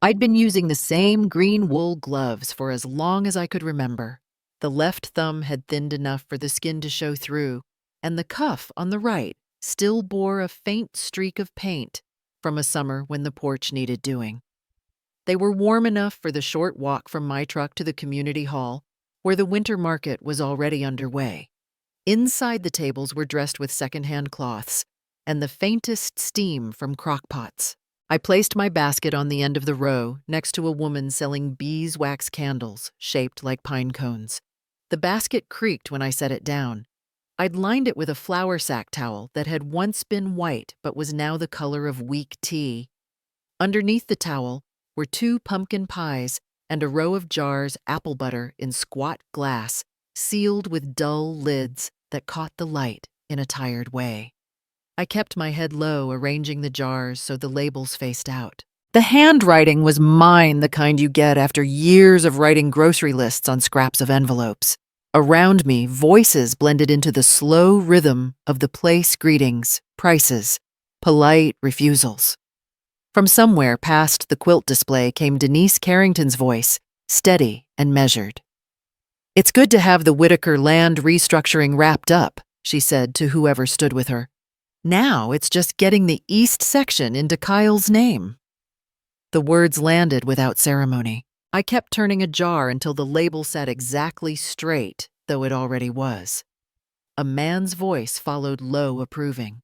I'd been using the same green wool gloves for as long as I could remember. The left thumb had thinned enough for the skin to show through, and the cuff on the right still bore a faint streak of paint from a summer when the porch needed doing. They were warm enough for the short walk from my truck to the community hall, where the winter market was already underway. Inside the tables were dressed with secondhand cloths and the faintest steam from crockpots. I placed my basket on the end of the row next to a woman selling beeswax candles shaped like pine cones. The basket creaked when I set it down. I'd lined it with a flour sack towel that had once been white but was now the color of weak tea. Underneath the towel were 2 pumpkin pies and a row of jars apple butter in squat glass, sealed with dull lids that caught the light in a tired way. I kept my head low, arranging the jars so the labels faced out. The handwriting was mine, the kind you get after years of writing grocery lists on scraps of envelopes. Around me, voices blended into the slow rhythm of the place greetings, prices, polite refusals. From somewhere past the quilt display came Denise Carrington's voice, steady and measured. "It's good to have the Whitaker land restructuring wrapped up," she said to whoever stood with her. "Now it's just getting the east section into Kyle's name." The words landed without ceremony. I kept turning a jar until the label sat exactly straight, though it already was. A man's voice followed low, approving.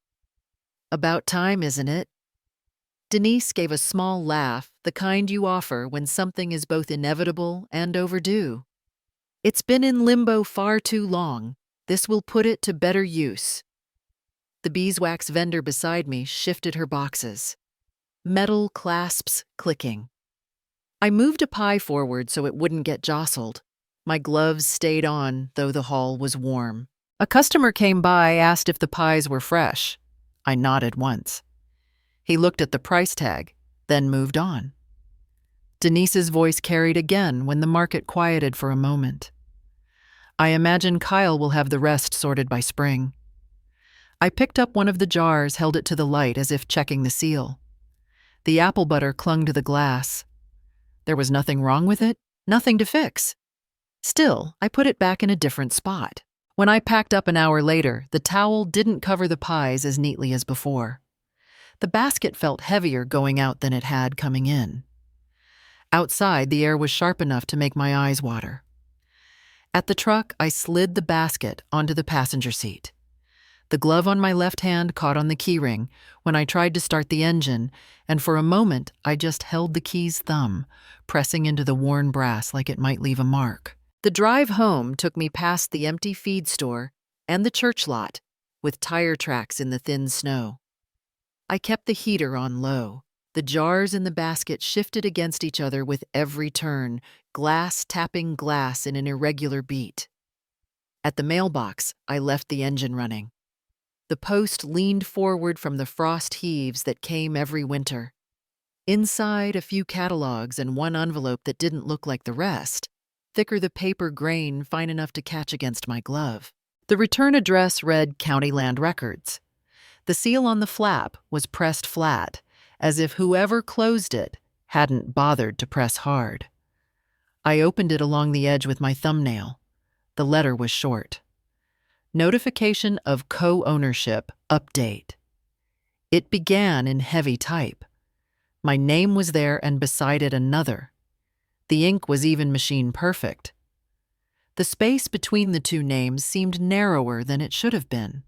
"About time, isn't it?" Denise gave a small laugh, the kind you offer when something is both inevitable and overdue. "It's been in limbo far too long. This will put it to better use." The beeswax vendor beside me shifted her boxes, metal clasps clicking. I moved a pie forward so it wouldn't get jostled. My gloves stayed on, though the hall was warm. A customer came by, asked if the pies were fresh. I nodded once. He looked at the price tag, then moved on. Denise's voice carried again when the market quieted for a moment. "I imagine Kyle will have the rest sorted by spring." I picked up one of the jars, held it to the light as if checking the seal. The apple butter clung to the glass. There was nothing wrong with it, nothing to fix. Still, I put it back in a different spot. When I packed up an hour later, the towel didn't cover the pies as neatly as before. The basket felt heavier going out than it had coming in. Outside, the air was sharp enough to make my eyes water. At the truck, I slid the basket onto the passenger seat. The glove on my left hand caught on the keyring when I tried to start the engine, and for a moment I just held the key's thumb, pressing into the worn brass like it might leave a mark. The drive home took me past the empty feed store and the church lot, with tire tracks in the thin snow. I kept the heater on low. The jars in the basket shifted against each other with every turn, glass tapping glass in an irregular beat. At the mailbox, I left the engine running. The post leaned forward from the frost heaves that came every winter. Inside, a few catalogs and one envelope that didn't look like the rest, thicker the paper grain fine enough to catch against my glove. The return address read County Land Records. The seal on the flap was pressed flat, as if whoever closed it hadn't bothered to press hard. I opened it along the edge with my thumbnail. The letter was short. Notification of co-ownership update. It began in heavy type. My name was there and beside it another. The ink was even machine perfect. The space between the two names seemed narrower than it should have been.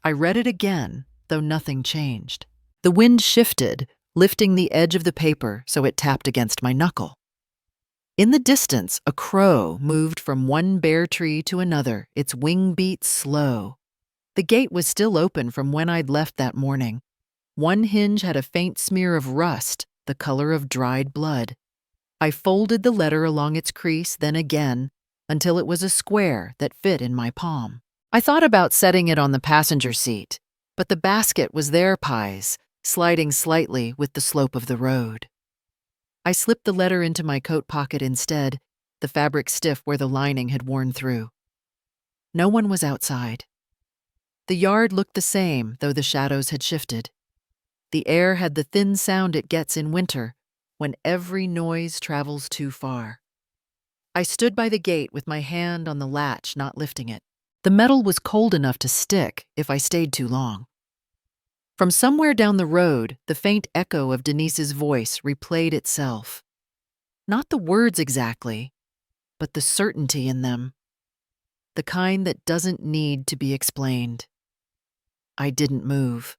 I read it again, though nothing changed. The wind shifted, lifting the edge of the paper so it tapped against my knuckle. In the distance, a crow moved from one bare tree to another, its wing beats slow. The gate was still open from when I'd left that morning. One hinge had a faint smear of rust, the color of dried blood. I folded the letter along its crease, then again, until it was a square that fit in my palm. I thought about setting it on the passenger seat, but the basket was their pies, sliding slightly with the slope of the road. I slipped the letter into my coat pocket instead, the fabric stiff where the lining had worn through. No one was outside. The yard looked the same, though the shadows had shifted. The air had the thin sound it gets in winter, when every noise travels too far. I stood by the gate with my hand on the latch, not lifting it. The metal was cold enough to stick if I stayed too long. From somewhere down the road, the faint echo of Denise's voice replayed itself. Not the words exactly, but the certainty in them. The kind that doesn't need to be explained. I didn't move.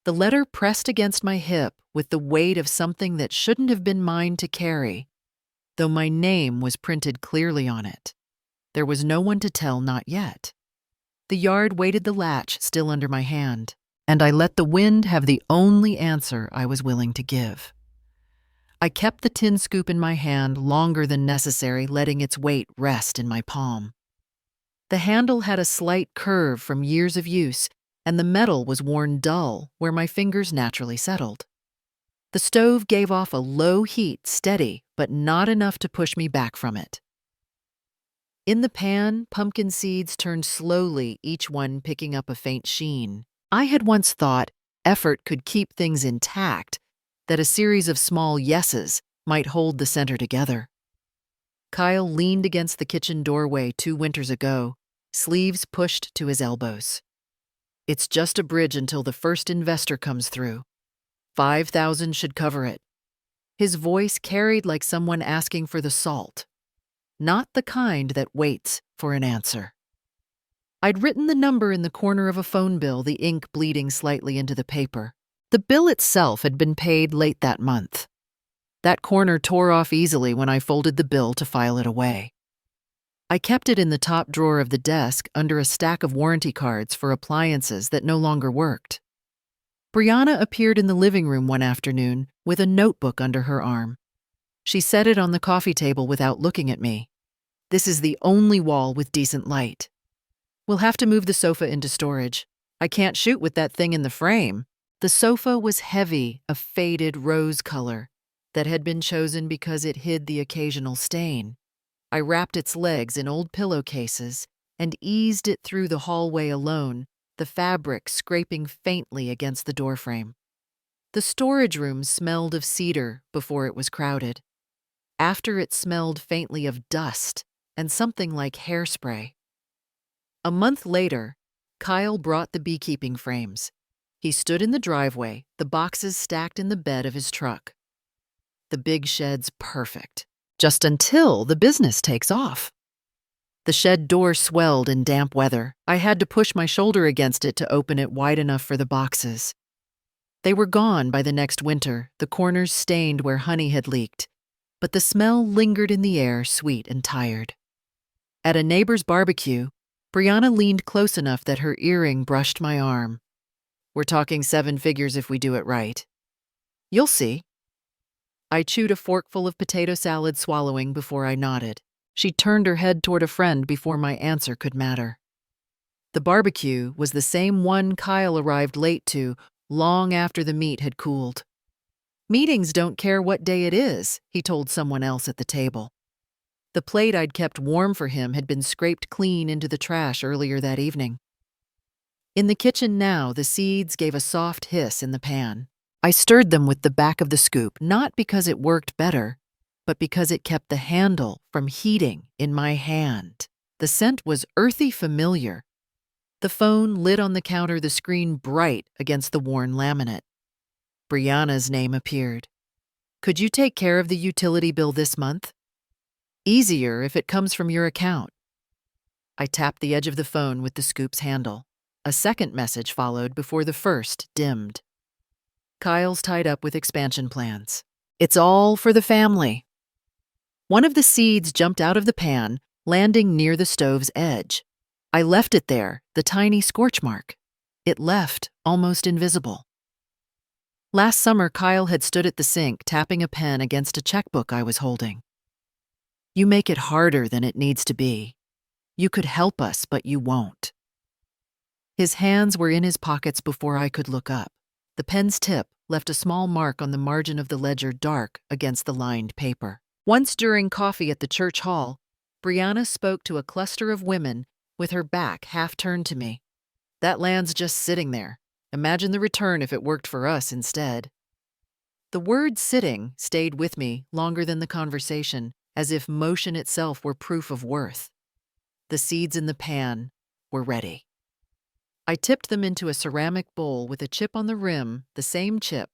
The letter pressed against my hip with the weight of something that shouldn't have been mine to carry, though my name was printed clearly on it. There was no one to tell, not yet. The yard waited the latch still under my hand, and I let the wind have the only answer I was willing to give. I kept the tin scoop in my hand longer than necessary, letting its weight rest in my palm. The handle had a slight curve from years of use, and the metal was worn dull where my fingers naturally settled. The stove gave off a low heat, steady, but not enough to push me back from it. In the pan, pumpkin seeds turned slowly, each one picking up a faint sheen. I had once thought effort could keep things intact, that a series of small yeses might hold the center together. Kyle leaned against the kitchen doorway 2 winters ago, sleeves pushed to his elbows. It's just a bridge until the first investor comes through. 5,000 should cover it. His voice carried like someone asking for the salt, not the kind that waits for an answer. I'd written the number in the corner of a phone bill, the ink bleeding slightly into the paper. The bill itself had been paid late that month. That corner tore off easily when I folded the bill to file it away. I kept it in the top drawer of the desk under a stack of warranty cards for appliances that no longer worked. Brianna appeared in the living room one afternoon with a notebook under her arm. She set it on the coffee table without looking at me. "This is the only wall with decent light. We'll have to move the sofa into storage. I can't shoot with that thing in the frame." The sofa was heavy, a faded rose color that had been chosen because it hid the occasional stain. I wrapped its legs in old pillowcases and eased it through the hallway alone, the fabric scraping faintly against the doorframe. The storage room smelled of cedar before it was crowded. After, it smelled faintly of dust and something like hairspray. A month later, Kyle brought the beekeeping frames. He stood in the driveway, the boxes stacked in the bed of his truck. The big shed's perfect, just until the business takes off. The shed door swelled in damp weather. I had to push my shoulder against it to open it wide enough for the boxes. They were gone by the next winter, the corners stained where honey had leaked, but the smell lingered in the air, sweet and tired. At a neighbor's barbecue, Brianna leaned close enough that her earring brushed my arm. "We're talking 7 figures if we do it right." "You'll see." I chewed a forkful of potato salad, swallowing before I nodded. She turned her head toward a friend before my answer could matter. The barbecue was the same one Kyle arrived late to, long after the meat had cooled. "Meetings don't care what day it is," he told someone else at the table. The plate I'd kept warm for him had been scraped clean into the trash earlier that evening. In the kitchen now, the seeds gave a soft hiss in the pan. I stirred them with the back of the scoop, not because it worked better, but because it kept the handle from heating in my hand. The scent was earthy familiar. The phone lit on the counter, the screen bright against the worn laminate. Brianna's name appeared. "Could you take care of the utility bill this month? Easier if it comes from your account." I tapped the edge of the phone with the scoop's handle. A second message followed before the first dimmed. "Kyle's tied up with expansion plans. It's all for the family." One of the seeds jumped out of the pan, landing near the stove's edge. I left it there, the tiny scorch mark. It left, almost invisible. Last summer, Kyle had stood at the sink, tapping a pen against a checkbook I was holding. "You make it harder than it needs to be. You could help us, but you won't." His hands were in his pockets before I could look up. The pen's tip left a small mark on the margin of the ledger, dark against the lined paper. Once during coffee at the church hall, Brianna spoke to a cluster of women with her back half turned to me. "That land's just sitting there. Imagine the return if it worked for us instead." The word sitting stayed with me longer than the conversation, as if motion itself were proof of worth. The seeds in the pan were ready. I tipped them into a ceramic bowl with a chip on the rim, the same chip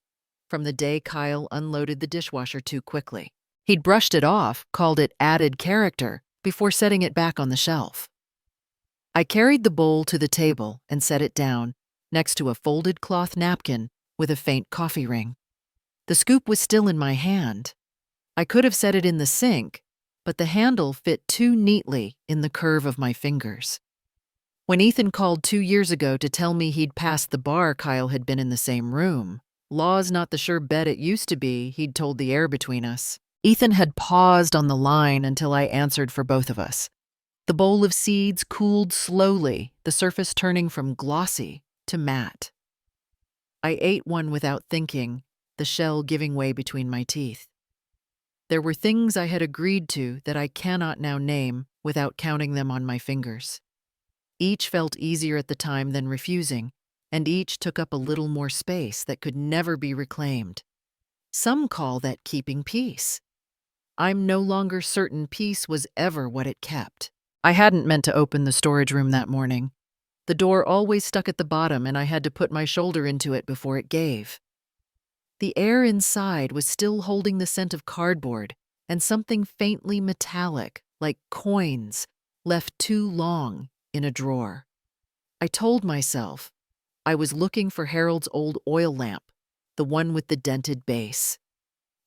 from the day Kyle unloaded the dishwasher too quickly. He'd brushed it off, called it added character, before setting it back on the shelf. I carried the bowl to the table and set it down next to a folded cloth napkin with a faint coffee ring. The scoop was still in my hand. I could have set it in the sink, but the handle fit too neatly in the curve of my fingers. When Ethan called 2 years ago to tell me he'd passed the bar, Kyle had been in the same room. Law's not the sure bet it used to be, he'd told the air between us. Ethan had paused on the line until I answered for both of us. The bowl of seeds cooled slowly, the surface turning from glossy to matte. I ate one without thinking, the shell giving way between my teeth. There were things I had agreed to that I cannot now name without counting them on my fingers. Each felt easier at the time than refusing, and each took up a little more space that could never be reclaimed. Some call that keeping peace. I'm no longer certain peace was ever what it kept. I hadn't meant to open the storage room that morning. The door always stuck at the bottom, and I had to put my shoulder into it before it gave. The air inside was still holding the scent of cardboard and something faintly metallic, like coins, left too long in a drawer. I told myself I was looking for Harold's old oil lamp, the one with the dented base.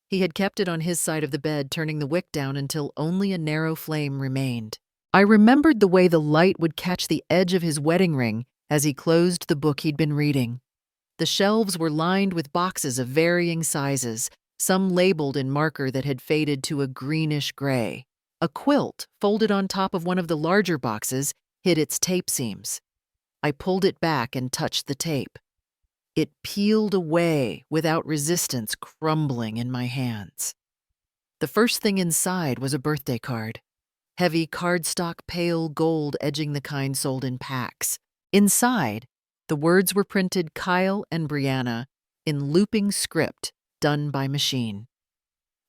He had kept it on his side of the bed, turning the wick down until only a narrow flame remained. I remembered the way the light would catch the edge of his wedding ring as he closed the book he'd been reading. The shelves were lined with boxes of varying sizes, some labeled in marker that had faded to a greenish gray. A quilt, folded on top of one of the larger boxes, hid its tape seams. I pulled it back and touched the tape. It peeled away without resistance, crumbling in my hands. The first thing inside was a birthday card. Heavy cardstock, pale gold edging the kind sold in packs. Inside, the words were printed Kyle and Brianna in looping script done by machine.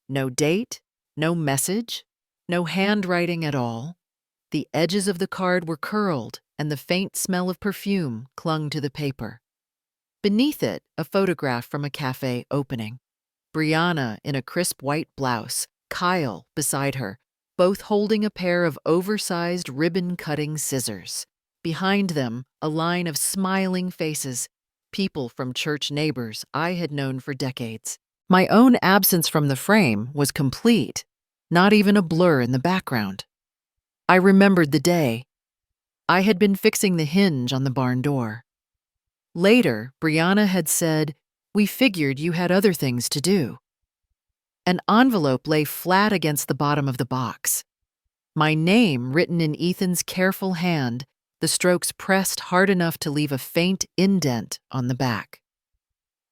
No date, no message, no handwriting at all. The edges of the card were curled, and the faint smell of perfume clung to the paper. Beneath it, a photograph from a cafe opening. Brianna in a crisp white blouse, Kyle beside her, both holding a pair of oversized ribbon-cutting scissors. Behind them, a line of smiling faces, people from church neighbors I had known for decades. My own absence from the frame was complete, not even a blur in the background. I remembered the day. I had been fixing the hinge on the barn door. Later, Brianna had said, "We figured you had other things to do." An envelope lay flat against the bottom of the box. My name written in Ethan's careful hand, the strokes pressed hard enough to leave a faint indent on the back.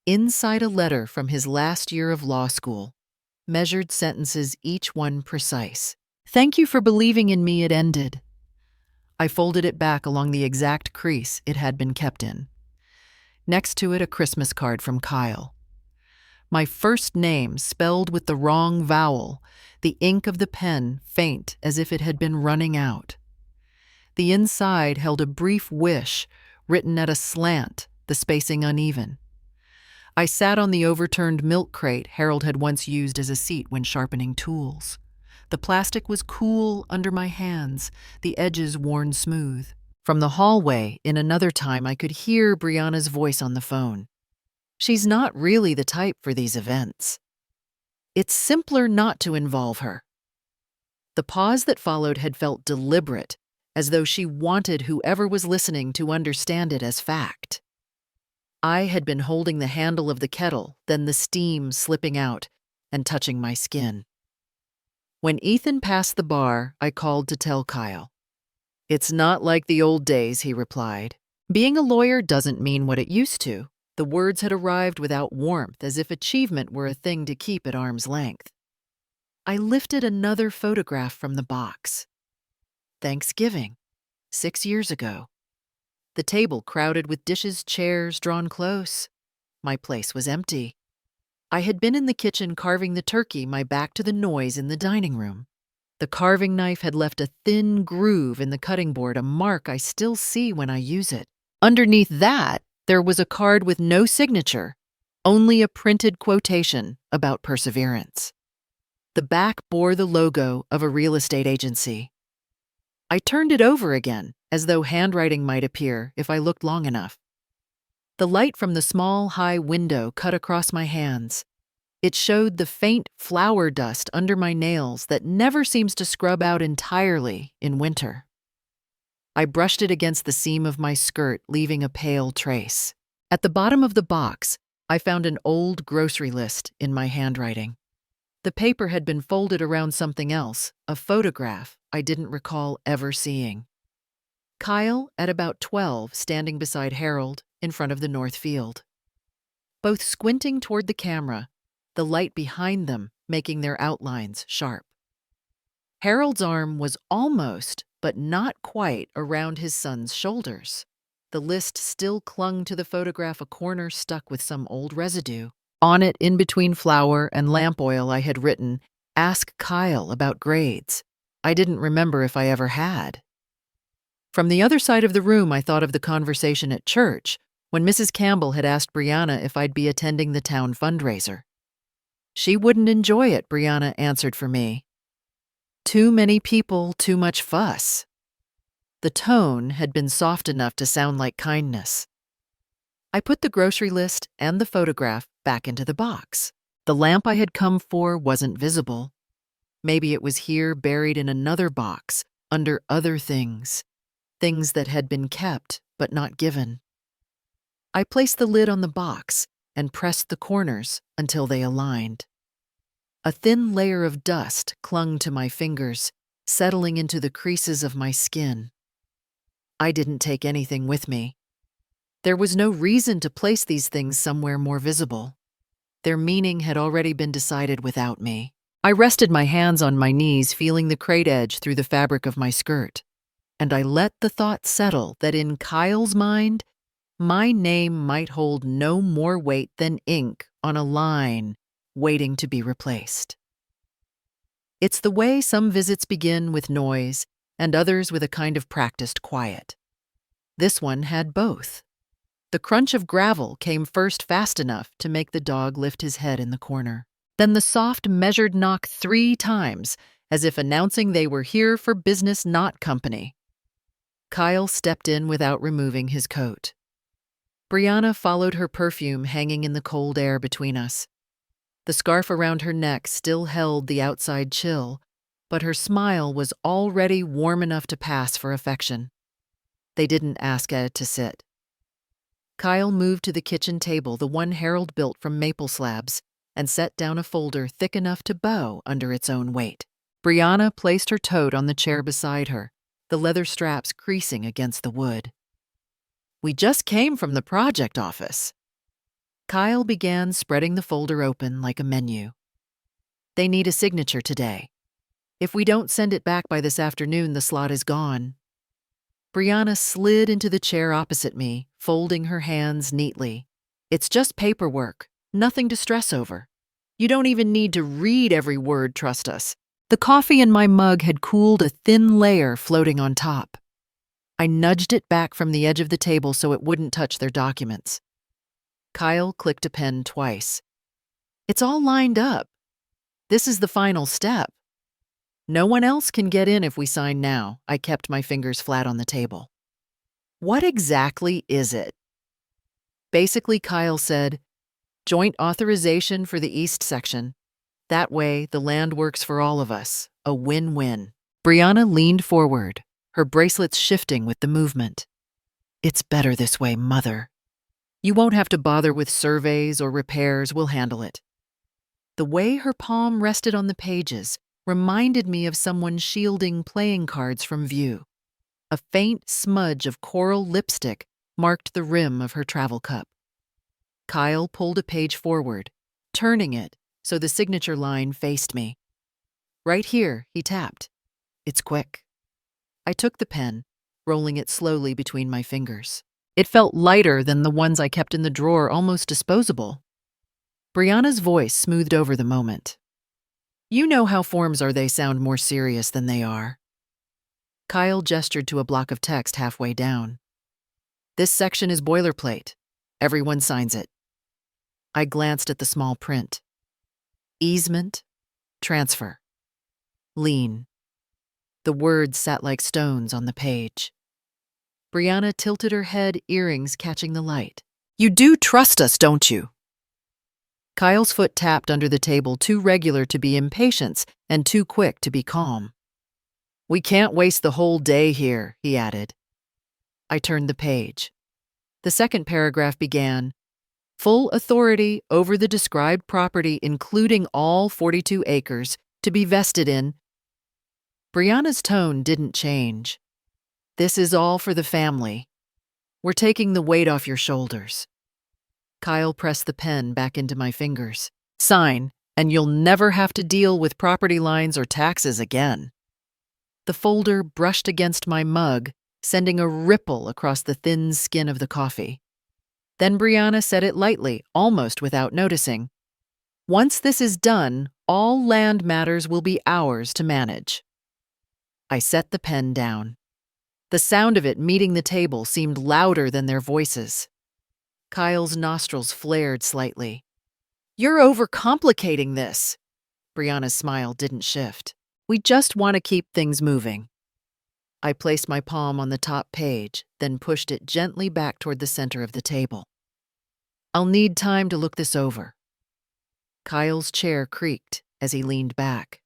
Inside, a letter from his last year of law school, measured sentences, each one precise. "Thank you for believing in me," it ended. I folded it back along the exact crease it had been kept in. Next to it, a Christmas card from Kyle. My first name spelled with the wrong vowel, the ink of the pen faint as if it had been running out. The inside held a brief wish written at a slant, the spacing uneven. I sat on the overturned milk crate Harold had once used as a seat when sharpening tools. The plastic was cool under my hands, the edges worn smooth. From the hallway, in another time, I could hear Brianna's voice on the phone. "She's not really the type for these events. It's simpler not to involve her." The pause that followed had felt deliberate, as though she wanted whoever was listening to understand it as fact. I had been holding the handle of the kettle, then the steam slipping out and touching my skin. When Ethan passed the bar, I called to tell Kyle. "It's not like the old days," he replied. "Being a lawyer doesn't mean what it used to." The words had arrived without warmth, as if achievement were a thing to keep at arm's length. I lifted another photograph from the box. Thanksgiving, 6 years ago. The table crowded with dishes, chairs drawn close. My place was empty. I had been in the kitchen carving the turkey, my back to the noise in the dining room. The carving knife had left a thin groove in the cutting board, a mark I still see when I use it. Underneath that, there was a card with no signature, only a printed quotation about perseverance. The back bore the logo of a real estate agency. I turned it over again, as though handwriting might appear if I looked long enough. The light from the small, high window cut across my hands. It showed the faint flour dust under my nails that never seems to scrub out entirely in winter. I brushed it against the seam of my skirt, leaving a pale trace. At the bottom of the box, I found an old grocery list in my handwriting. The paper had been folded around something else, a photograph I didn't recall ever seeing. Kyle, at about 12, standing beside Harold in front of the north field. Both squinting toward the camera, the light behind them making their outlines sharp. Harold's arm was almost, but not quite, around his son's shoulders. The list still clung to the photograph, a corner stuck with some old residue. On it, in between flour and lamp oil, I had written, "Ask Kyle about grades." I didn't remember if I ever had. From the other side of the room, I thought of the conversation at church when Mrs. Campbell had asked Brianna if I'd be attending the town fundraiser. She wouldn't enjoy it, Brianna answered for me. Too many people, too much fuss. The tone had been soft enough to sound like kindness. I put the grocery list and the photograph back into the box. The lamp I had come for wasn't visible. Maybe it was here, buried in another box, under other things that had been kept but not given. I placed the lid on the box and pressed the corners until they aligned. A thin layer of dust clung to my fingers, settling into the creases of my skin. I didn't take anything with me. There was no reason to place these things somewhere more visible. Their meaning had already been decided without me. I rested my hands on my knees, feeling the crate edge through the fabric of my skirt. And I let the thought settle that in Kyle's mind, my name might hold no more weight than ink on a line waiting to be replaced. It's the way some visits begin with noise and others with a kind of practiced quiet. This one had both. The crunch of gravel came first, fast enough to make the dog lift his head in the corner. Then the soft, measured knock 3 times, as if announcing they were here for business, not company. Kyle stepped in without removing his coat. Brianna followed, her perfume hanging in the cold air between us. The scarf around her neck still held the outside chill, but her smile was already warm enough to pass for affection. They didn't ask Ed to sit. Kyle moved to the kitchen table, the one Harold built from maple slabs, and set down a folder thick enough to bow under its own weight. Brianna placed her tote on the chair beside her, the leather straps creasing against the wood. "We just came from the project office." Kyle began, spreading the folder open like a menu. "They need a signature today. If we don't send it back by this afternoon, the slot is gone." Brianna slid into the chair opposite me, folding her hands neatly. "It's just paperwork, nothing to stress over. You don't even need to read every word, trust us." The coffee in my mug had cooled, a thin layer floating on top. I nudged it back from the edge of the table so it wouldn't touch their documents. Kyle clicked a pen twice. "It's all lined up. This is the final step. No one else can get in if we sign now." I kept my fingers flat on the table. "What exactly is it?" Basically, Kyle said, "Joint authorization for the east section. That way, the land works for all of us. A win-win." Brianna leaned forward, her bracelets shifting with the movement. "It's better this way, Mother. You won't have to bother with surveys or repairs. We'll handle it." The way her palm rested on the pages reminded me of someone shielding playing cards from view. A faint smudge of coral lipstick marked the rim of her travel cup. Kyle pulled a page forward, turning it so the signature line faced me. "Right here," he tapped. "It's quick." I took the pen, rolling it slowly between my fingers. It felt lighter than the ones I kept in the drawer, almost disposable. Brianna's voice smoothed over the moment. You know how forms are they sound more serious than they are. Kyle gestured to a block of text halfway down. This section is boilerplate. Everyone signs it. I glanced at the small print. Easement, transfer, lien. The words sat like stones on the page. Brianna tilted her head, earrings catching the light. You do trust us, don't you? Kyle's foot tapped under the table, too regular to be impatience and too quick to be calm. We can't waste the whole day here, he added. I turned the page. The second paragraph began, full authority over the described property, including all 42 acres, to be vested in. Brianna's tone didn't change. This is all for the family. We're taking the weight off your shoulders. Kyle pressed the pen back into my fingers. Sign, and you'll never have to deal with property lines or taxes again. The folder brushed against my mug, sending a ripple across the thin skin of the coffee. Then Brianna said it lightly, almost without noticing. Once this is done, all land matters will be ours to manage. I set the pen down. The sound of it meeting the table seemed louder than their voices. Kyle's nostrils flared slightly. You're overcomplicating this. Brianna's smile didn't shift. We just want to keep things moving. I placed my palm on the top page, then pushed it gently back toward the center of the table. I'll need time to look this over. Kyle's chair creaked as he leaned back.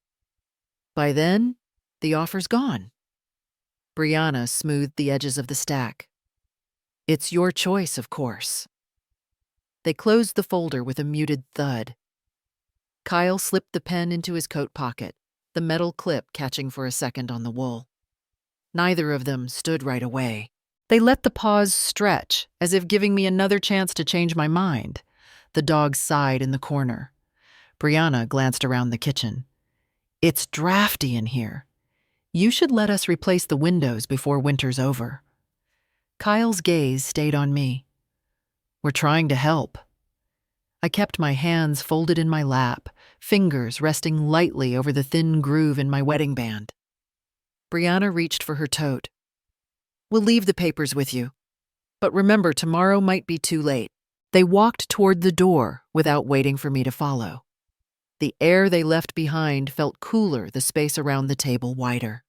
By then, the offer's gone. Brianna smoothed the edges of the stack. It's your choice, of course. They closed the folder with a muted thud. Kyle slipped the pen into his coat pocket, the metal clip catching for a second on the wool. Neither of them stood right away. They let the pause stretch, as if giving me another chance to change my mind. The dog sighed in the corner. Brianna glanced around the kitchen. It's drafty in here. You should let us replace the windows before winter's over. Kyle's gaze stayed on me. We're trying to help. I kept my hands folded in my lap, fingers resting lightly over the thin groove in my wedding band. Brianna reached for her tote. We'll leave the papers with you. But remember, tomorrow might be too late. They walked toward the door without waiting for me to follow. The air they left behind felt cooler, the space around the table wider.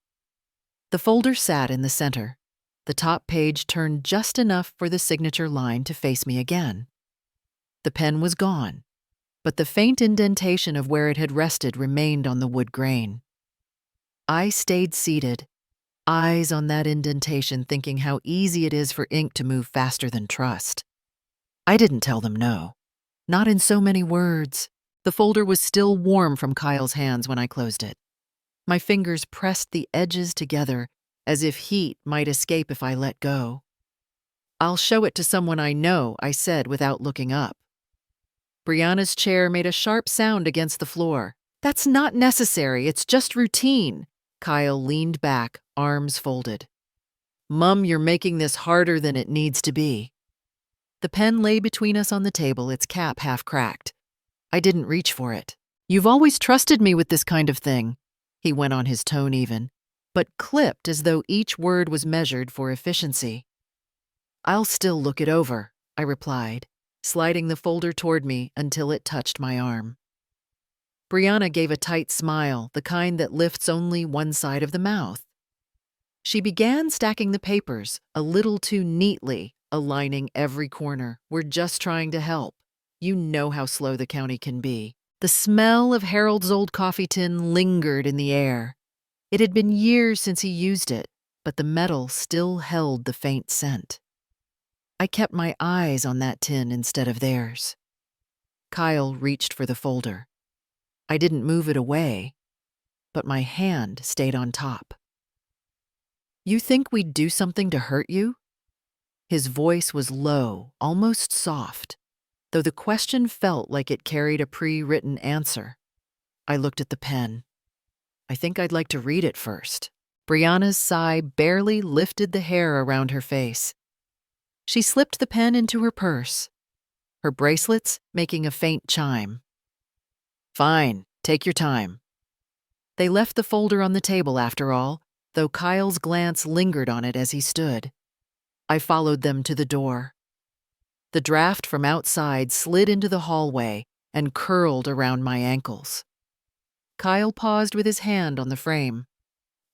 The folder sat in the center. The top page turned just enough for the signature line to face me again. The pen was gone, but the faint indentation of where it had rested remained on the wood grain. I stayed seated, eyes on that indentation, thinking how easy it is for ink to move faster than trust. I didn't tell them no. Not in so many words. The folder was still warm from Kyle's hands when I closed it. My fingers pressed the edges together, as if heat might escape if I let go. I'll show it to someone I know, I said without looking up. Brianna's chair made a sharp sound against the floor. That's not necessary, it's just routine. Kyle leaned back, arms folded. Mum, you're making this harder than it needs to be. The pen lay between us on the table, its cap half cracked. I didn't reach for it. You've always trusted me with this kind of thing, he went on, his tone even, but clipped as though each word was measured for efficiency. I'll still look it over, I replied, sliding the folder toward me until it touched my arm. Brianna gave a tight smile, the kind that lifts only one side of the mouth. She began stacking the papers, a little too neatly, aligning every corner. We're just trying to help. You know how slow the county can be. The smell of Harold's old coffee tin lingered in the air. It had been years since he used it, but the metal still held the faint scent. I kept my eyes on that tin instead of theirs. Kyle reached for the folder. I didn't move it away, but my hand stayed on top. You think we'd do something to hurt you? His voice was low, almost soft, though the question felt like it carried a pre-written answer. I looked at the pen. I think I'd like to read it first. Brianna's sigh barely lifted the hair around her face. She slipped the pen into her purse. her bracelets making a faint chime. "Fine, take your time." They left the folder on the table after all, though Kyle's glance lingered on it as he stood. I followed them to the door. The draft from outside slid into the hallway and curled around my ankles. Kyle paused with his hand on the frame.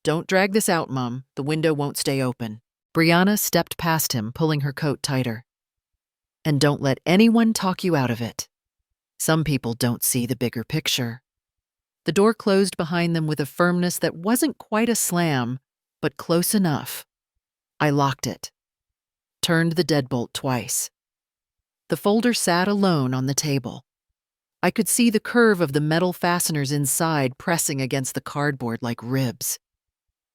"Don't drag this out, Mum. The window won't stay open." Brianna stepped past him, pulling her coat tighter. "And don't let anyone talk you out of it. Some people don't see the bigger picture." The door closed behind them with a firmness that wasn't quite a slam, but close enough. I locked it, turned the deadbolt twice. The folder sat alone on the table. I could see the curve of the metal fasteners inside pressing against the cardboard like ribs.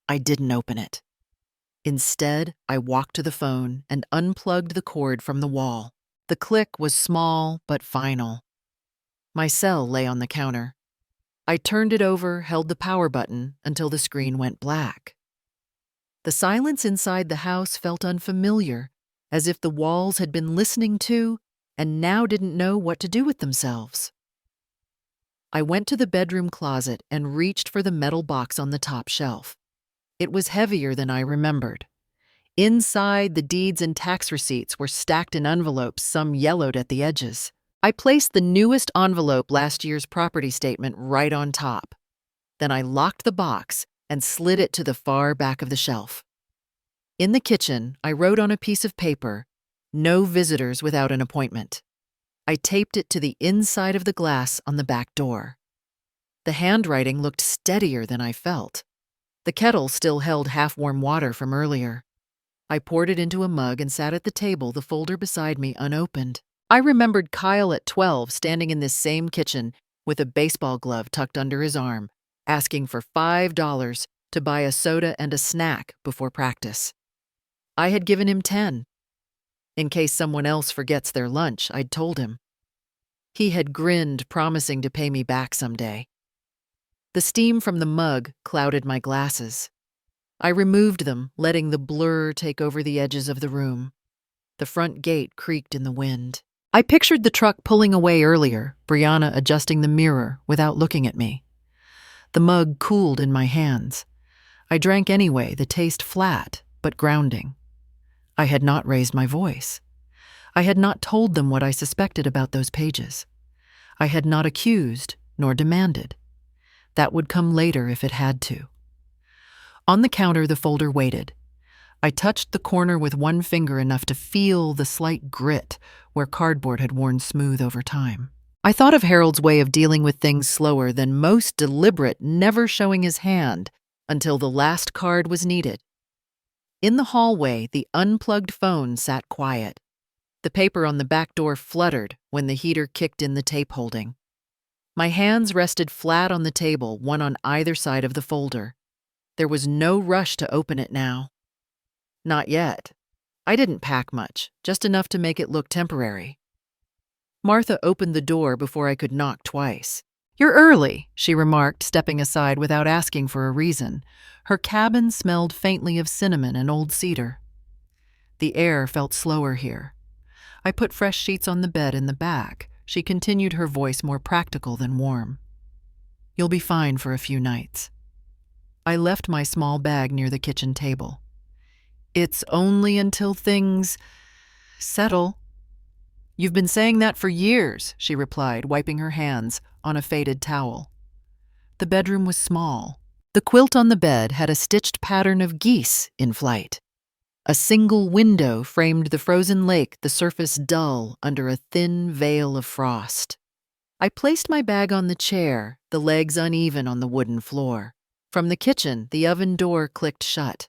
I didn't open it. Instead, I walked to the phone and unplugged the cord from the wall. The click was small but final. My cell lay on the counter. I turned it over, held the power button until the screen went black. The silence inside the house felt unfamiliar, as if the walls had been listening to and now didn't know what to do with themselves. I went to the bedroom closet and reached for the metal box on the top shelf. It was heavier than I remembered. Inside, the deeds and tax receipts were stacked in envelopes, some yellowed at the edges. I placed the newest envelope, last year's property statement, right on top. Then I locked the box and slid it to the far back of the shelf. In the kitchen, I wrote on a piece of paper, "No visitors without an appointment." I taped it to the inside of the glass on the back door. The handwriting looked steadier than I felt. The kettle still held half-warm water from earlier. I poured it into a mug and sat at the table, the folder beside me unopened. I remembered Kyle at 12 standing in this same kitchen with a baseball glove tucked under his arm, asking for $5 to buy a soda and a snack before practice. I had given him 10. In case someone else forgets their lunch, I'd told him. He had grinned, promising to pay me back someday. The steam from the mug clouded my glasses. I removed them, letting the blur take over the edges of the room. The front gate creaked in the wind. I pictured the truck pulling away earlier, Brianna adjusting the mirror without looking at me. The mug cooled in my hands. I drank anyway, the taste flat, but grounding. I had not raised my voice. I had not told them what I suspected about those pages. I had not accused, nor demanded. That would come later if it had to. On the counter, the folder waited. I touched the corner with one finger enough to feel the slight grit where cardboard had worn smooth over time. I thought of Harold's way of dealing with things slower than most, deliberate, never showing his hand until the last card was needed. In the hallway, the unplugged phone sat quiet. The paper on the back door fluttered when the heater kicked in the tape holding. My hands rested flat on the table, one on either side of the folder. There was no rush to open it now. Not yet. I didn't pack much, just enough to make it look temporary. Martha opened the door before I could knock twice. "You're early," she remarked, stepping aside without asking for a reason. Her cabin smelled faintly of cinnamon and old cedar. The air felt slower here. I put fresh sheets on the bed in the back. She continued, her voice more practical than warm. "You'll be fine for a few nights." I left my small bag near the kitchen table. "It's only until things settle." "You've been saying that for years," she replied, wiping her hands on a faded towel. The bedroom was small. The quilt on the bed had a stitched pattern of geese in flight. A single window framed the frozen lake, the surface dull under a thin veil of frost. I placed my bag on the chair, the legs uneven on the wooden floor. From the kitchen, the oven door clicked shut.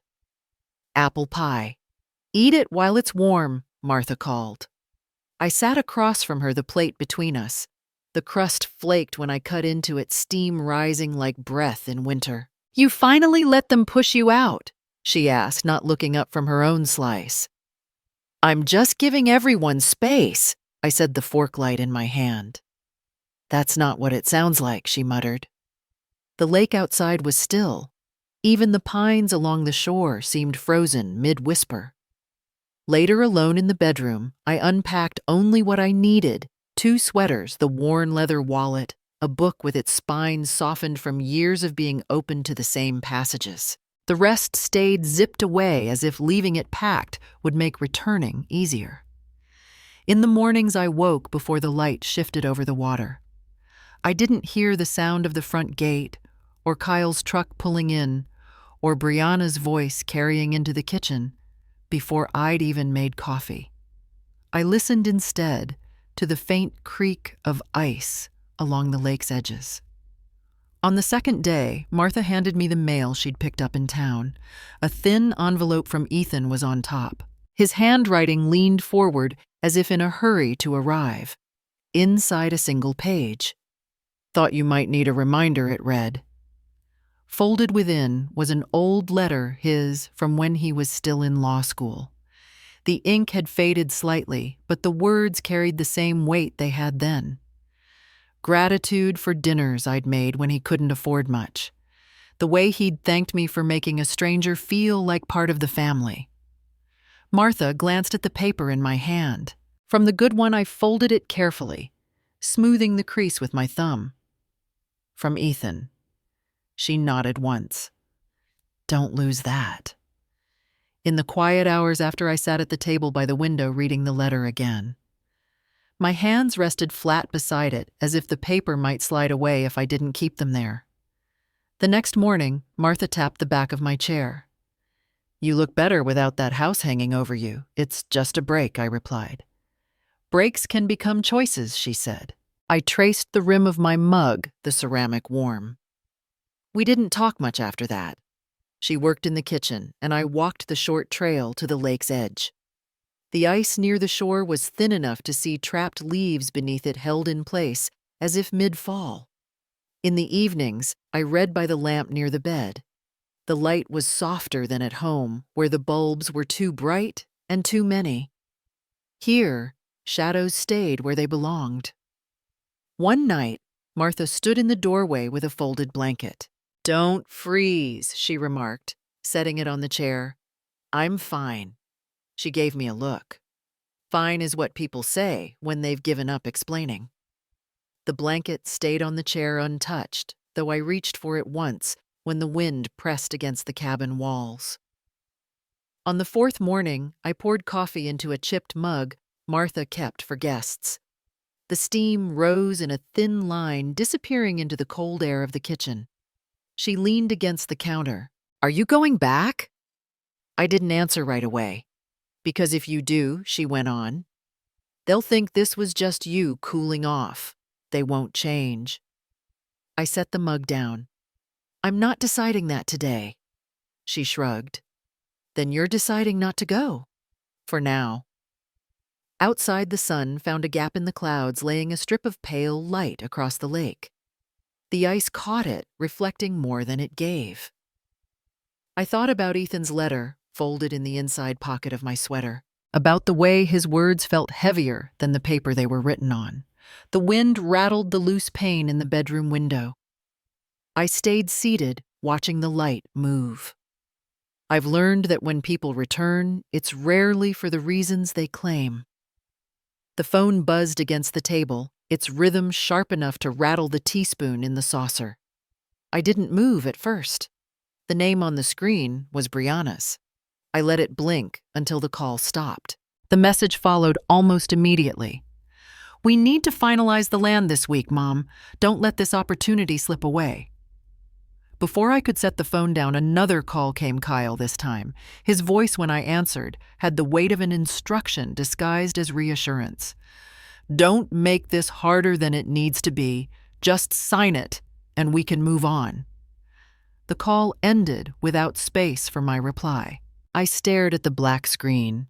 "Apple pie. Eat it while it's warm," Martha called. I sat across from her, the plate between us. The crust flaked when I cut into it, steam rising like breath in winter. "You finally let them push you out?" she asked, not looking up from her own slice. "I'm just giving everyone space," I said, the fork light in my hand. "That's not what it sounds like," she muttered. The lake outside was still. Even the pines along the shore seemed frozen mid-whisper. Later, alone in the bedroom, I unpacked only what I needed: 2 sweaters, the worn leather wallet, a book with its spine softened from years of being opened to the same passages. The rest stayed zipped away as if leaving it packed would make returning easier. In the mornings, I woke before the light shifted over the water. I didn't hear the sound of the front gate, or Kyle's truck pulling in, or Brianna's voice carrying into the kitchen before I'd even made coffee. I listened instead to the faint creak of ice along the lake's edges. On the second day, Martha handed me the mail she'd picked up in town. A thin envelope from Ethan was on top. His handwriting leaned forward as if in a hurry to arrive. Inside a single page. "Thought you might need a reminder," it read. Folded within was an old letter his from when he was still in law school. The ink had faded slightly, but the words carried the same weight they had then. Gratitude for dinners I'd made when he couldn't afford much. The way he'd thanked me for making a stranger feel like part of the family. Martha glanced at the paper in my hand. From the good one, I folded it carefully, smoothing the crease with my thumb. From Ethan. She nodded once. Don't lose that. In the quiet hours after, I sat at the table by the window reading the letter again. My hands rested flat beside it, as if the paper might slide away if I didn't keep them there. The next morning, Martha tapped the back of my chair. "You look better without that house hanging over you. It's just a break," I replied. "Breaks can become choices," she said. I traced the rim of my mug, the ceramic warm. We didn't talk much after that. She worked in the kitchen, and I walked the short trail to the lake's edge. The ice near the shore was thin enough to see trapped leaves beneath it held in place, as if mid-fall. In the evenings, I read by the lamp near the bed. The light was softer than at home, where the bulbs were too bright and too many. Here, shadows stayed where they belonged. One night, Martha stood in the doorway with a folded blanket. "Don't freeze," she remarked, setting it on the chair. "I'm fine." She gave me a look. Fine is what people say when they've given up explaining. The blanket stayed on the chair untouched, though I reached for it once when the wind pressed against the cabin walls. On the fourth morning, I poured coffee into a chipped mug Martha kept for guests. The steam rose in a thin line, disappearing into the cold air of the kitchen. She leaned against the counter. "Are you going back?" I didn't answer right away. "Because if you do," she went on, "they'll think this was just you cooling off. They won't change." I set the mug down. "I'm not deciding that today." She shrugged. "Then you're deciding not to go. For now." Outside, the sun found a gap in the clouds, laying a strip of pale light across the lake. The ice caught it, reflecting more than it gave. I thought about Ethan's letter, folded in the inside pocket of my sweater, about the way his words felt heavier than the paper they were written on. The wind rattled the loose pane in the bedroom window. I stayed seated, watching the light move. I've learned that when people return, it's rarely for the reasons they claim. The phone buzzed against the table, its rhythm sharp enough to rattle the teaspoon in the saucer. I didn't move at first. The name on the screen was Brianna's. I let it blink until the call stopped. The message followed almost immediately. "We need to finalize the land this week, Mom. Don't let this opportunity slip away." Before I could set the phone down, another call came. Kyle this time. His voice, when I answered, had the weight of an instruction disguised as reassurance. "Don't make this harder than it needs to be. Just sign it, and we can move on." The call ended without space for my reply. I stared at the black screen,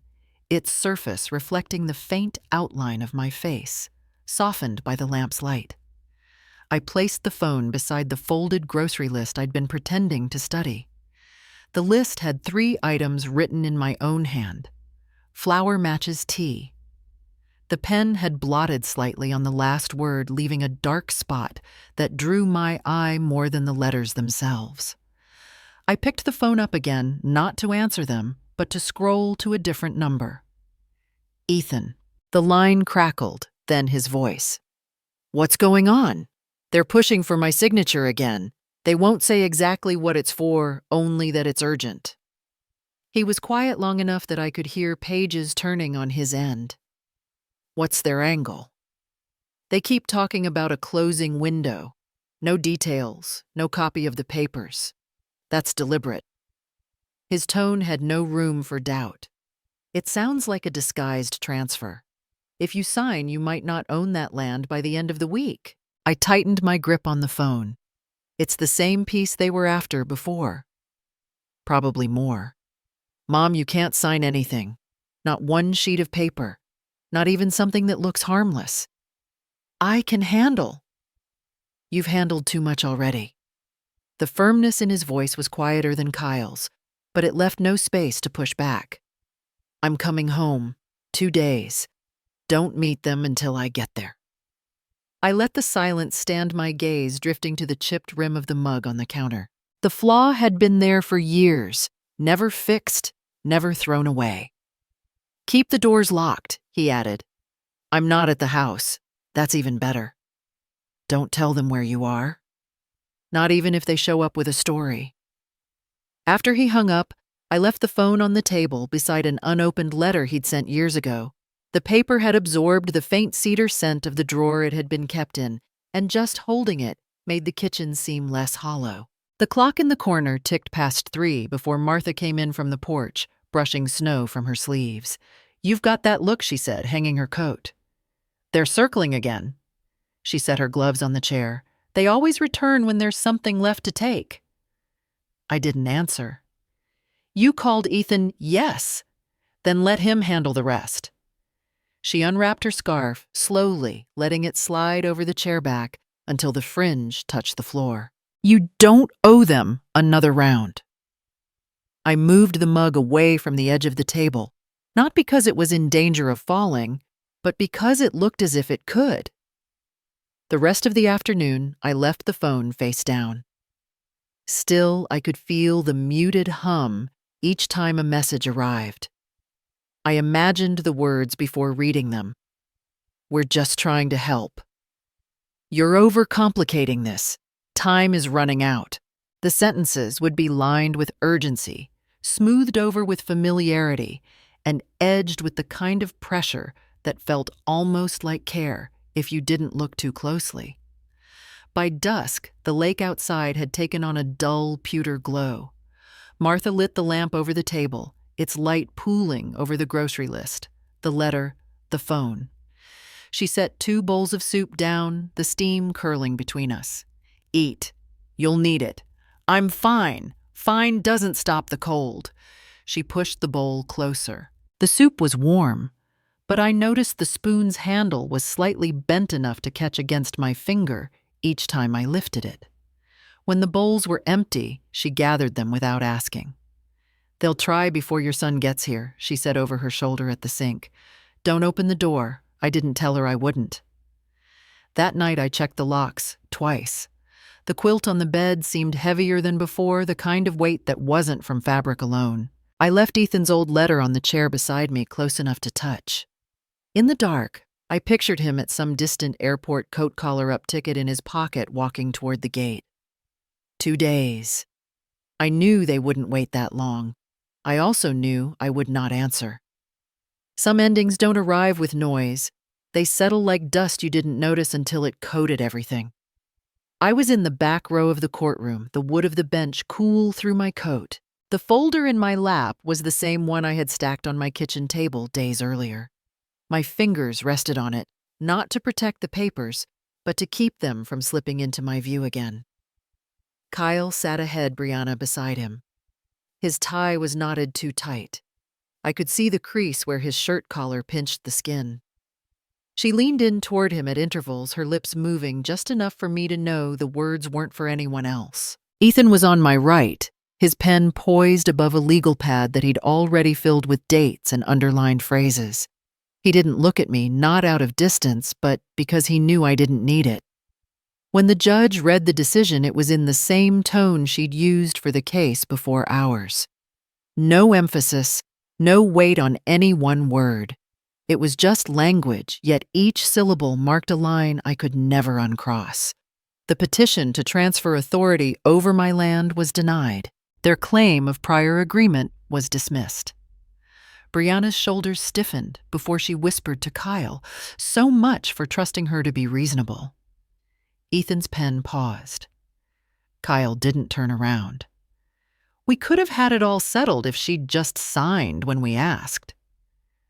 its surface reflecting the faint outline of my face, softened by the lamp's light. I placed the phone beside the folded grocery list I'd been pretending to study. The list had 3 items written in my own hand. Flour matches tea. The pen had blotted slightly on the last word, leaving a dark spot that drew my eye more than the letters themselves. I picked the phone up again, not to answer them, but to scroll to a different number. Ethan. The line crackled, then his voice. What's going on? They're pushing for my signature again. They won't say exactly what it's for, only that it's urgent. He was quiet long enough that I could hear pages turning on his end. What's their angle? They keep talking about a closing window. No details, no copy of the papers. That's deliberate. His tone had no room for doubt. It sounds like a disguised transfer. If you sign, you might not own that land by the end of the week. I tightened my grip on the phone. It's the same piece they were after before. Probably more. Mom, you can't sign anything. Not one sheet of paper. Not even something that looks harmless. I can handle. You've handled too much already. The firmness in his voice was quieter than Kyle's, but it left no space to push back. I'm coming home. 2 days. Don't meet them until I get there. I let the silence stand my gaze drifting to the chipped rim of the mug on the counter. The flaw had been there for years, never fixed, never thrown away. Keep the doors locked, he added. I'm not at the house. That's even better. Don't tell them where you are. Not even if they show up with a story. After he hung up, I left the phone on the table beside an unopened letter he'd sent years ago. The paper had absorbed the faint cedar scent of the drawer it had been kept in, and just holding it made the kitchen seem less hollow. The clock in the corner ticked past 3 before Martha came in from the porch, brushing snow from her sleeves. You've got that look, she said, hanging her coat. They're circling again. She set her gloves on the chair. They always return when there's something left to take. I didn't answer. You called Ethan yes. Then let him handle the rest. She unwrapped her scarf, slowly, letting it slide over the chair back until the fringe touched the floor. You don't owe them another round. I moved the mug away from the edge of the table, not because it was in danger of falling, but because it looked as if it could. The rest of the afternoon, I left the phone face down. Still, I could feel the muted hum each time a message arrived. I imagined the words before reading them. We're just trying to help. You're overcomplicating this. Time is running out. The sentences would be lined with urgency, smoothed over with familiarity, and edged with the kind of pressure that felt almost like care if you didn't look too closely. By dusk, the lake outside had taken on a dull pewter glow. Martha lit the lamp over the table, its light pooling over the grocery list, the letter, the phone. She set 2 bowls of soup down, the steam curling between us. Eat. You'll need it. I'm fine. Fine doesn't stop the cold. She pushed the bowl closer. The soup was warm, but I noticed the spoon's handle was slightly bent enough to catch against my finger each time I lifted it. When the bowls were empty, she gathered them without asking. They'll try before your son gets here, she said over her shoulder at the sink. Don't open the door. I didn't tell her I wouldn't. That night I checked the locks, twice. The quilt on the bed seemed heavier than before, the kind of weight that wasn't from fabric alone. I left Ethan's old letter on the chair beside me, close enough to touch. In the dark, I pictured him at some distant airport coat collar-up ticket in his pocket walking toward the gate. 2 days. I knew they wouldn't wait that long. I also knew I would not answer. Some endings don't arrive with noise. They settle like dust you didn't notice until it coated everything. I was in the back row of the courtroom, the wood of the bench cool through my coat. The folder in my lap was the same one I had stacked on my kitchen table days earlier. My fingers rested on it, not to protect the papers, but to keep them from slipping into my view again. Kyle sat ahead, Brianna beside him. His tie was knotted too tight. I could see the crease where his shirt collar pinched the skin. She leaned in toward him at intervals, her lips moving just enough for me to know the words weren't for anyone else. Ethan was on my right, his pen poised above a legal pad that he'd already filled with dates and underlined phrases. He didn't look at me, not out of distance, but because he knew I didn't need it. When the judge read the decision, it was in the same tone she'd used for the case before ours. No emphasis, no weight on any one word. It was just language, yet each syllable marked a line I could never uncross. The petition to transfer authority over my land was denied. Their claim of prior agreement was dismissed. Brianna's shoulders stiffened before she whispered to Kyle, so much for trusting her to be reasonable. Ethan's pen paused. Kyle didn't turn around. We could have had it all settled if she'd just signed when we asked.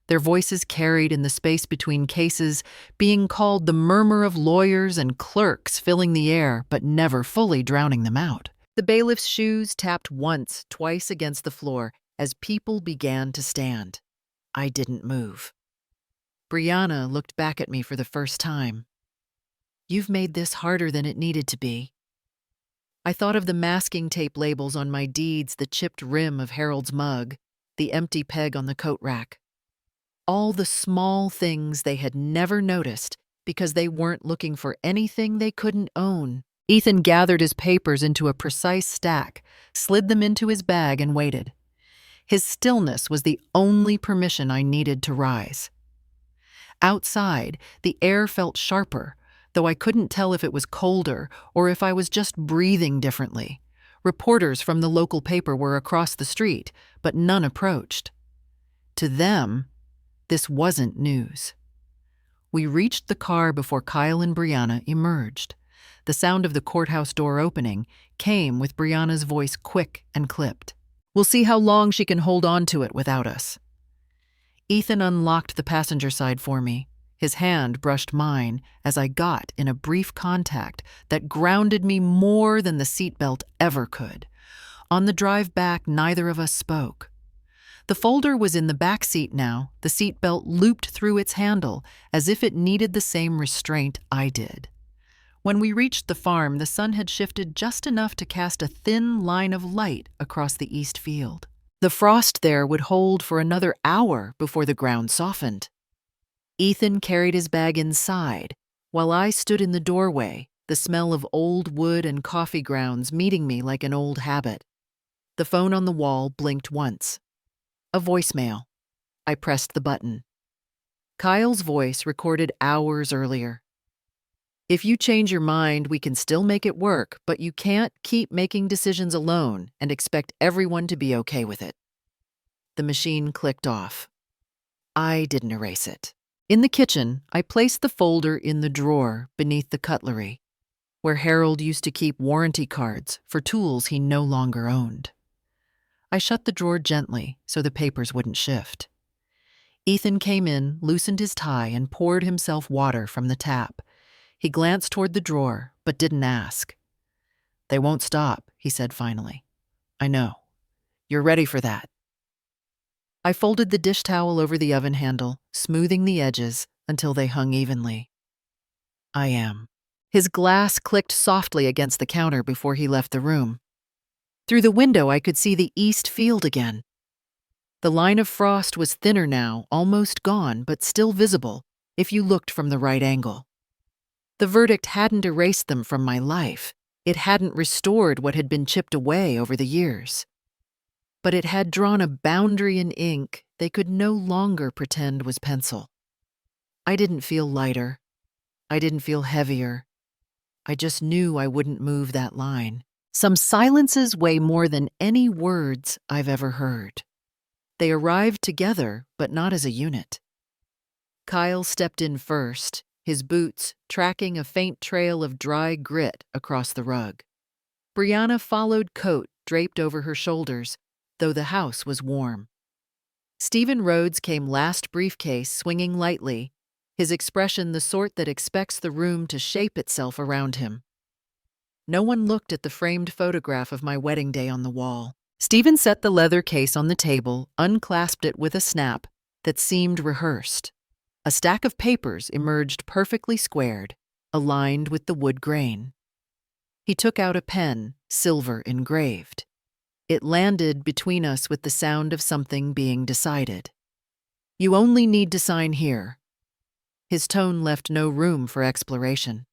Their voices carried in the space between cases, being called the murmur of lawyers and clerks filling the air, but never fully drowning them out. The bailiff's shoes tapped once, twice against the floor as people began to stand. I didn't move. Brianna looked back at me for the first time. You've made this harder than it needed to be. I thought of the masking tape labels on my deeds, the chipped rim of Harold's mug, the empty peg on the coat rack. All the small things they had never noticed because they weren't looking for anything they couldn't own. Ethan gathered his papers into a precise stack, slid them into his bag, and waited. His stillness was the only permission I needed to rise. Outside, the air felt sharper, though I couldn't tell if it was colder or if I was just breathing differently. Reporters from the local paper were across the street, but none approached. To them, this wasn't news. We reached the car before Kyle and Brianna emerged. The sound of the courthouse door opening came with Brianna's voice quick and clipped. We'll see how long she can hold on to it without us. Ethan unlocked the passenger side for me. His hand brushed mine as I got in a brief contact that grounded me more than the seatbelt ever could. On the drive back, neither of us spoke. The folder was in the back seat now, the seatbelt looped through its handle as if it needed the same restraint I did. When we reached the farm, the sun had shifted just enough to cast a thin line of light across the east field. The frost there would hold for another hour before the ground softened. Ethan carried his bag inside, while I stood in the doorway, the smell of old wood and coffee grounds meeting me like an old habit. The phone on the wall blinked once. A voicemail. I pressed the button. Kyle's voice recorded hours earlier. If you change your mind, we can still make it work, but you can't keep making decisions alone and expect everyone to be okay with it. The machine clicked off. I didn't erase it. In the kitchen, I placed the folder in the drawer beneath the cutlery, where Harold used to keep warranty cards for tools he no longer owned. I shut the drawer gently so the papers wouldn't shift. Ethan came in, loosened his tie, and poured himself water from the tap. He glanced toward the drawer, but didn't ask. They won't stop, he said finally. I know. You're ready for that. I folded the dish towel over the oven handle, smoothing the edges until they hung evenly. I am. His glass clicked softly against the counter before he left the room. Through the window, I could see the east field again. The line of frost was thinner now, almost gone, but still visible if you looked from the right angle. The verdict hadn't erased them from my life. It hadn't restored what had been chipped away over the years. But it had drawn a boundary in ink they could no longer pretend was pencil. I didn't feel lighter. I didn't feel heavier. I just knew I wouldn't move that line. Some silences weigh more than any words I've ever heard. They arrived together, but not as a unit. Kyle stepped in first, his boots tracking a faint trail of dry grit across the rug. Brianna followed, coat draped over her shoulders, though the house was warm. Stephen Rhodes came last, briefcase swinging lightly, his expression the sort that expects the room to shape itself around him. No one looked at the framed photograph of my wedding day on the wall. Stephen set the leather case on the table, unclasped it with a snap that seemed rehearsed. A stack of papers emerged perfectly squared, aligned with the wood grain. He took out a pen, silver engraved. It landed between us with the sound of something being decided. You only need to sign here. His tone left no room for exploration.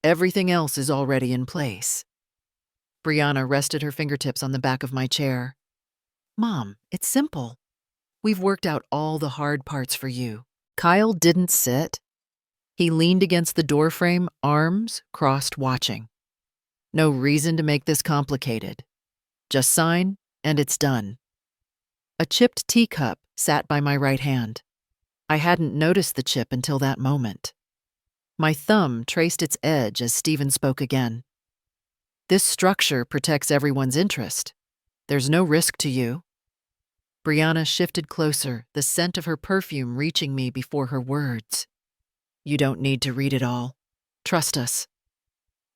Everything else is already in place. Brianna rested her fingertips on the back of my chair. Mom, it's simple. We've worked out all the hard parts for you." Kyle didn't sit. He leaned against the doorframe, arms crossed, watching. "No reason to make this complicated. Just sign, and it's done." A chipped teacup sat by my right hand. I hadn't noticed the chip until that moment. My thumb traced its edge as Stephen spoke again. "This structure protects everyone's interest. There's no risk to you." Brianna shifted closer, the scent of her perfume reaching me before her words. "You don't need to read it all. Trust us."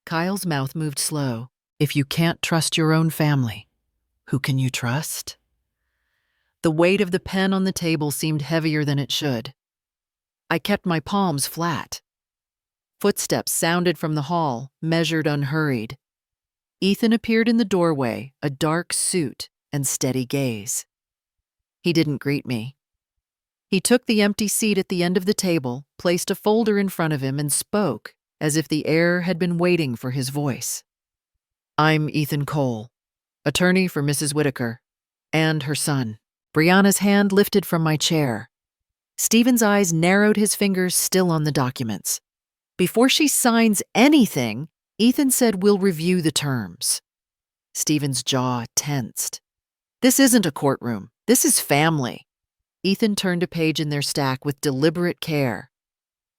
Kyle's mouth moved slow. "If you can't trust your own family, who can you trust?" The weight of the pen on the table seemed heavier than it should. I kept my palms flat. Footsteps sounded from the hall, measured, unhurried. Ethan appeared in the doorway, a dark suit and steady gaze. He didn't greet me. He took the empty seat at the end of the table, placed a folder in front of him, and spoke as if the air had been waiting for his voice. "I'm Ethan Cole, attorney for Mrs. Whitaker and her son." Brianna's hand lifted from my chair. Stephen's eyes narrowed, his fingers still on the documents. "Before she signs anything," Ethan said, "we'll review the terms." Stephen's jaw tensed. "This isn't a courtroom. This is family." Ethan turned a page in their stack with deliberate care.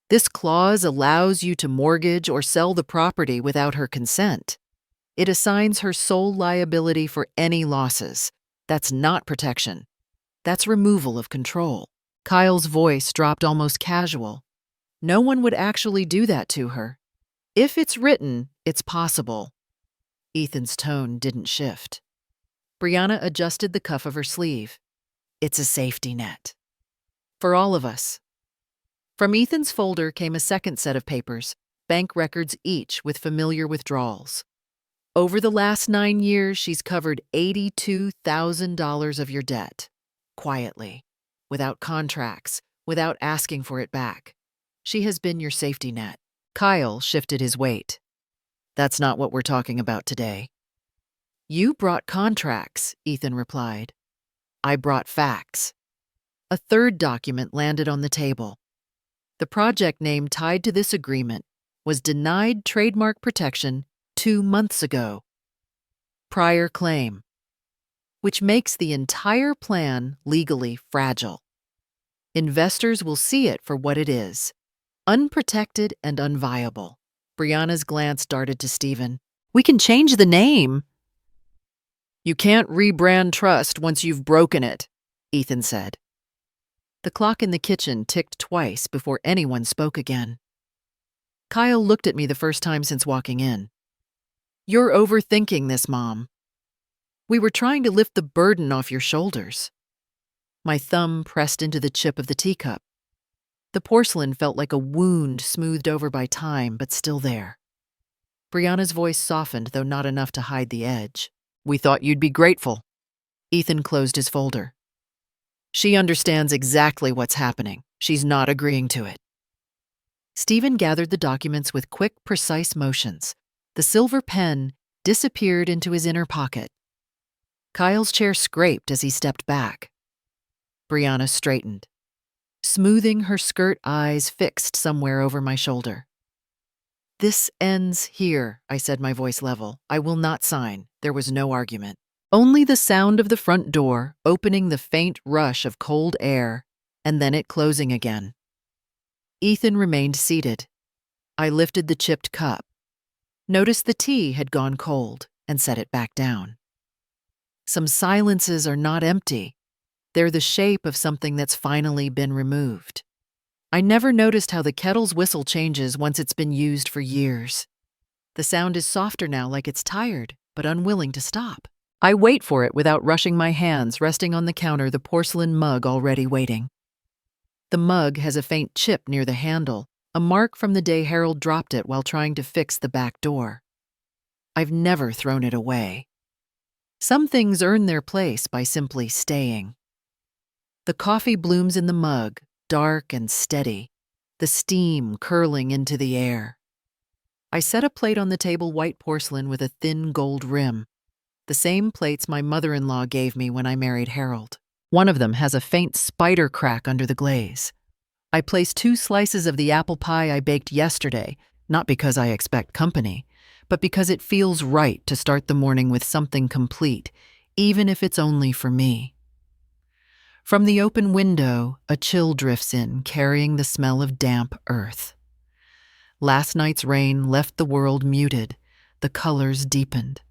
"This clause allows you to mortgage or sell the property without her consent. It assigns her sole liability for any losses. That's not protection. That's removal of control." Kyle's voice dropped almost casual. "No one would actually do that to her. If it's written, it's possible." Ethan's tone didn't shift. Brianna adjusted the cuff of her sleeve. "It's a safety net. For all of us." From Ethan's folder came a second set of papers, bank records each with familiar withdrawals. "Over the last 9 years, she's covered $82,000 of your debt. Quietly, without contracts, without asking for it back. She has been your safety net." Kyle shifted his weight. "That's not what we're talking about today." "You brought contracts," Ethan replied. "I brought facts." A third document landed on the table. The project name tied to this agreement was denied trademark protection 2 months ago. Prior claim. Which makes the entire plan legally fragile. Investors will see it for what it is, unprotected and unviable. Brianna's glance darted to Stephen. "We can change the name." "You can't rebrand trust once you've broken it," Ethan said. The clock in the kitchen ticked twice before anyone spoke again. Kyle looked at me the first time since walking in. "You're overthinking this, Mom. We were trying to lift the burden off your shoulders." My thumb pressed into the chip of the teacup. The porcelain felt like a wound smoothed over by time, but still there. Brianna's voice softened, though not enough to hide the edge. "We thought you'd be grateful." Ethan closed his folder. "She understands exactly what's happening. She's not agreeing to it." Stephen gathered the documents with quick, precise motions. The silver pen disappeared into his inner pocket. Kyle's chair scraped as he stepped back. Brianna straightened. Smoothing her skirt, eyes fixed somewhere over my shoulder. "This ends here," I said, my voice level. "I will not sign." There was no argument. Only the sound of the front door opening, the faint rush of cold air, and then it closing again. Ethan remained seated. I lifted the chipped cup, noticed the tea had gone cold, and set it back down. Some silences are not empty. They're the shape of something that's finally been removed. I never noticed how the kettle's whistle changes once it's been used for years. The sound is softer now, like it's tired, but unwilling to stop. I wait for it without rushing, my hands resting on the counter, the porcelain mug already waiting. The mug has a faint chip near the handle, a mark from the day Harold dropped it while trying to fix the back door. I've never thrown it away. Some things earn their place by simply staying. The coffee blooms in the mug, dark and steady, the steam curling into the air. I set a plate on the table, white porcelain with a thin gold rim, the same plates my mother-in-law gave me when I married Harold. One of them has a faint spider crack under the glaze. I place 2 slices of the apple pie I baked yesterday, not because I expect company, but because it feels right to start the morning with something complete, even if it's only for me. From the open window, a chill drifts in, carrying the smell of damp earth. Last night's rain left the world muted, the colors deepened.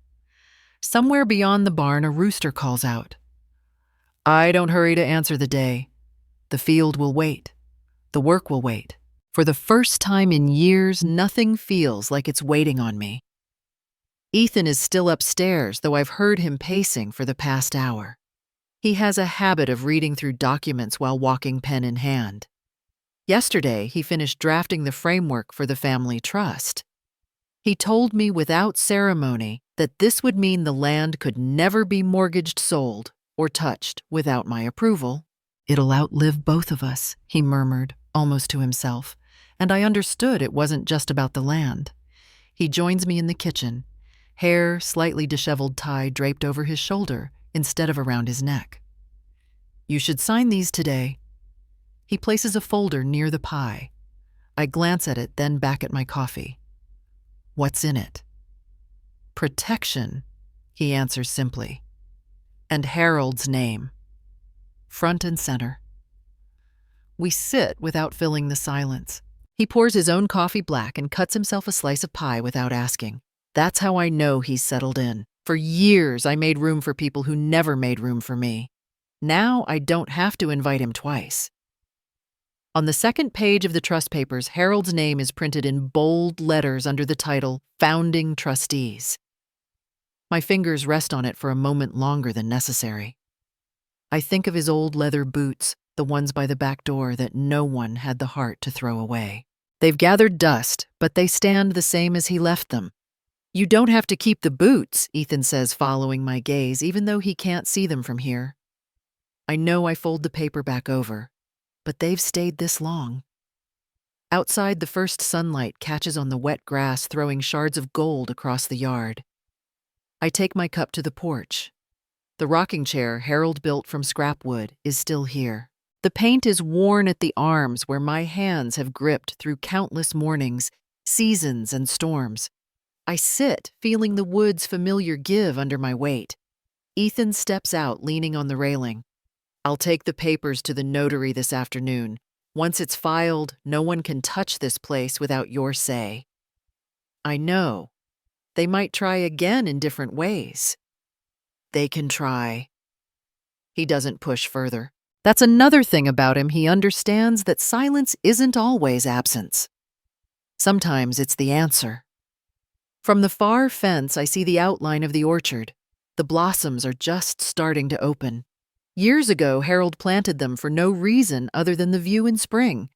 Somewhere beyond the barn, a rooster calls out. I don't hurry to answer the day. The field will wait. The work will wait. For the first time in years, nothing feels like it's waiting on me. Ethan is still upstairs, though I've heard him pacing for the past hour. He has a habit of reading through documents while walking pen in hand. Yesterday, he finished drafting the framework for the family trust. He told me without ceremony that this would mean the land could never be mortgaged, sold, or touched without my approval. It'll outlive both of us, he murmured, almost to himself, and I understood it wasn't just about the land. He joins me in the kitchen, hair slightly disheveled tie draped over his shoulder instead of around his neck. You should sign these today. He places a folder near the pie. I glance at it, then back at my coffee. What's in it? Protection, he answers simply. And Harold's name. Front and center. We sit without filling the silence. He pours his own coffee black and cuts himself a slice of pie without asking. That's how I know he's settled in. For years, I made room for people who never made room for me. Now I don't have to invite him twice. On the second page of the trust papers, Harold's name is printed in bold letters under the title, Founding Trustees. My fingers rest on it for a moment longer than necessary. I think of his old leather boots, the ones by the back door that no one had the heart to throw away. They've gathered dust, but they stand the same as he left them. You don't have to keep the boots, Ethan says, following my gaze, even though he can't see them from here. I know I fold the paper back over, but they've stayed this long. Outside, the first sunlight catches on the wet grass, throwing shards of gold across the yard. I take my cup to the porch. The rocking chair Harold built from scrap wood is still here. The paint is worn at the arms where my hands have gripped through countless mornings, seasons, and storms. I sit, feeling the wood's familiar give under my weight. Ethan steps out, leaning on the railing. I'll take the papers to the notary this afternoon. Once it's filed, no one can touch this place without your say. I know. They might try again in different ways. They can try. He doesn't push further. That's another thing about him. He understands that silence isn't always absence. Sometimes it's the answer. From the far fence, I see the outline of the orchard. The blossoms are just starting to open. Years ago, Harold planted them for no reason other than the view in spring.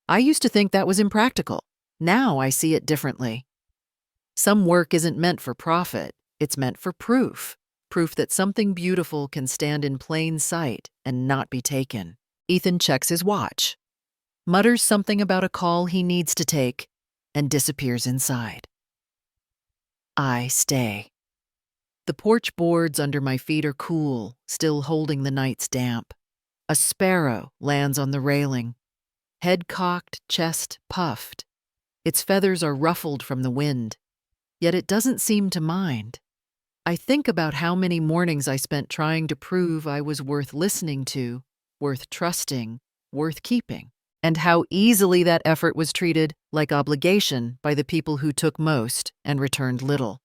I used to think that was impractical. Now I see it differently. Some work isn't meant for profit. It's meant for proof. Proof that something beautiful can stand in plain sight and not be taken. Ethan checks his watch, mutters something about a call he needs to take, and disappears inside. I stay. The porch boards under my feet are cool, still holding the night's damp. A sparrow lands on the railing, head cocked, chest puffed. Its feathers are ruffled from the wind, yet it doesn't seem to mind. I think about how many mornings I spent trying to prove I was worth listening to, worth trusting, worth keeping, and how easily that effort was treated like obligation by the people who took most and returned little.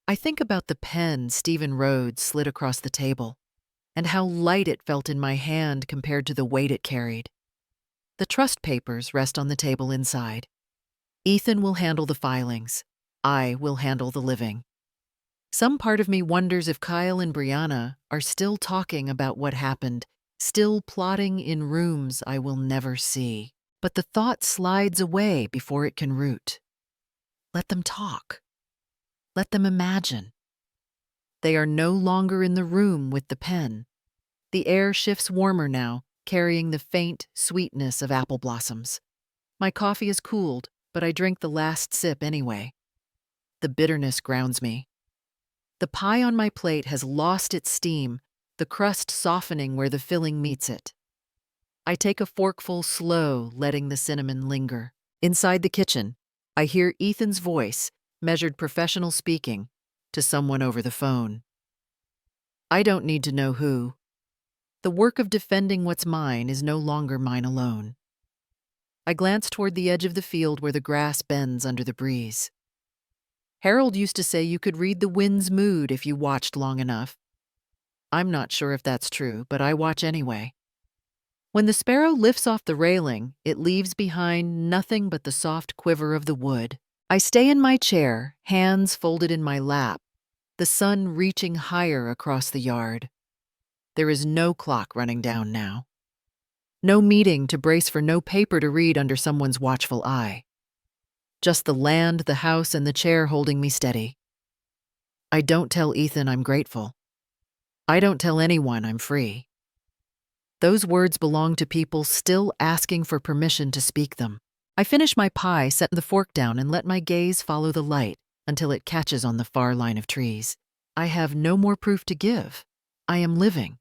I think about the pen Stephen Rhodes slid across the table, and how light it felt in my hand compared to the weight it carried. The trust papers rest on the table inside. Ethan will handle the filings. I will handle the living. Some part of me wonders if Kyle and Brianna are still talking about what happened, still plotting in rooms I will never see. But the thought slides away before it can root. Let them talk. Let them imagine. They are no longer in the room with the pen. The air shifts warmer now, carrying the faint sweetness of apple blossoms. My coffee is cooled, but I drink the last sip anyway. The bitterness grounds me. The pie on my plate has lost its steam, the crust softening where the filling meets it. I take a forkful slow, letting the cinnamon linger. Inside the kitchen, I hear Ethan's voice, measured professional speaking, to someone over the phone. I don't need to know who. The work of defending what's mine is no longer mine alone. I glance toward the edge of the field where the grass bends under the breeze. Harold used to say you could read the wind's mood if you watched long enough. I'm not sure if that's true, but I watch anyway. When the sparrow lifts off the railing, it leaves behind nothing but the soft quiver of the wood. I stay in my chair, hands folded in my lap, the sun reaching higher across the yard. There is no clock running down now. No meeting to brace for, no paper to read under someone's watchful eye. Just the land, the house, and the chair holding me steady. I don't tell Ethan I'm grateful. I don't tell anyone I'm free. Those words belong to people still asking for permission to speak them. I finish my pie, set the fork down, and let my gaze follow the light until it catches on the far line of trees. I have no more proof to give. I am living.